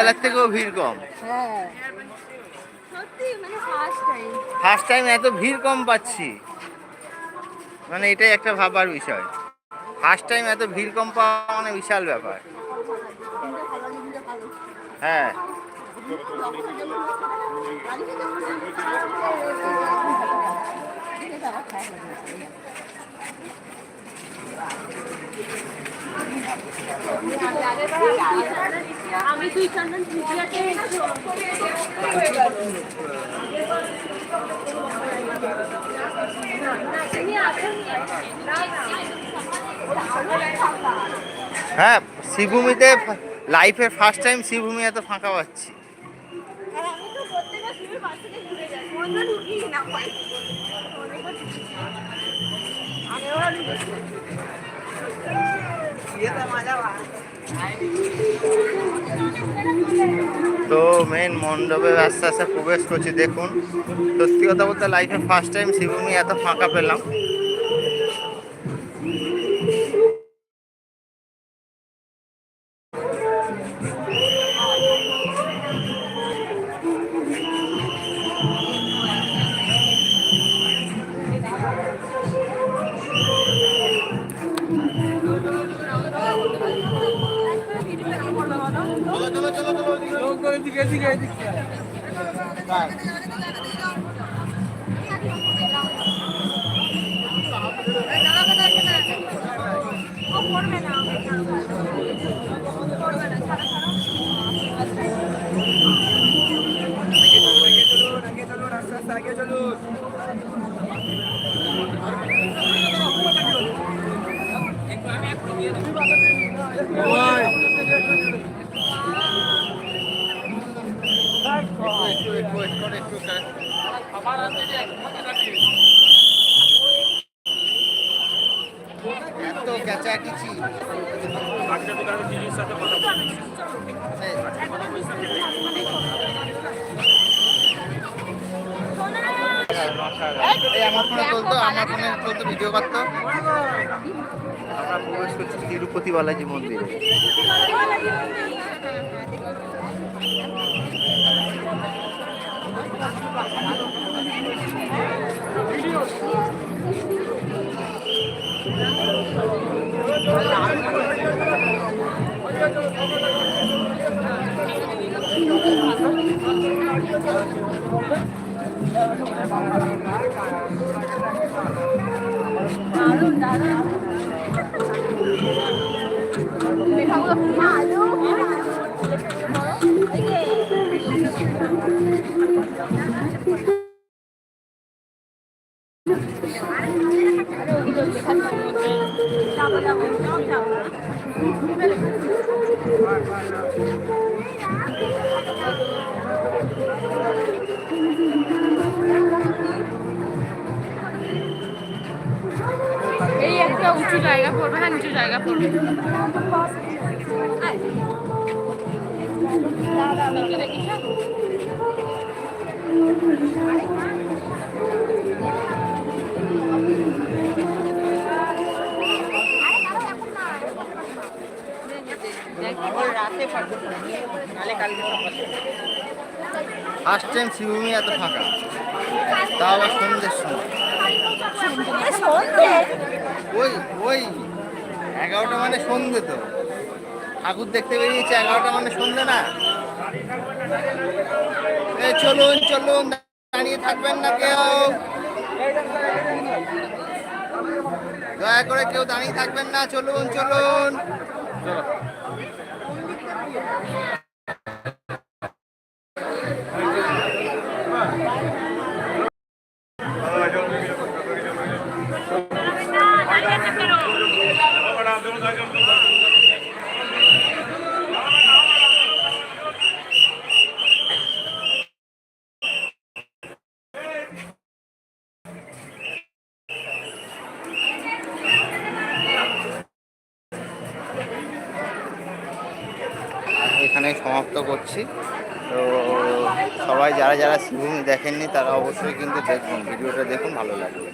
বেলার থেকেও ভিড় কম। হ্যাঁ সত্যি মানে ফার্স্ট টাইম এত ভিড় কম পাচ্ছি, মানে এটাই একটা ভাবার বিষয়। ফার্স্ট টাইম এত ভিড় কম পাওয়া মানে বিশাল ব্যাপার। হ্যাঁ আমি তুই চন্দন হ্যাঁ, শ্রীভূমিতে লাইফে ফার্স্ট টাইম শ্রীভূমি এত ফাঁকা পাচ্ছি। তো মেন মণ্ডপে আস্তে আস্তে প্রবেশ করছি। দেখুন, সত্যি কথা বলতে লাইফে ফার্স্ট টাইম শ্রীভূমি এত ফাঁকা পেলাম। এত ক্যাচাকিচি আমার ফোনে চলতো ভিডিও করতো। আমরা প্রবেশ করছি তিরুপতি বালাজি মন্দিরে। এই একটা উঁচু জায়গা পড়বে, হ্যাঁ নিচু জায়গা পড়বে। ফার্স্ট টাইম শ্রীভূমি এত ফাঁকা, তাও আবার সন্ধ্যের সময়। ওই ওই 11টা মানে সন্ধ্যে, তো ঠাকুর দেখতে বেরিয়েছে 11টা মানে সন্ধ্যে না। চলুন চলুন, দাঁড়িয়ে থাকবেন না কেউ, দয়া করে কেউ দাঁড়িয়ে থাকবেন না, চলুন চলুন। এখানে সমাপ্ত করছি। তো সবাই যারা যারা শ্রীভূমি দেখেননি তারা অবশ্যই কিন্তু দেখুন, ভিডিওটা দেখুন, ভালো লাগবে।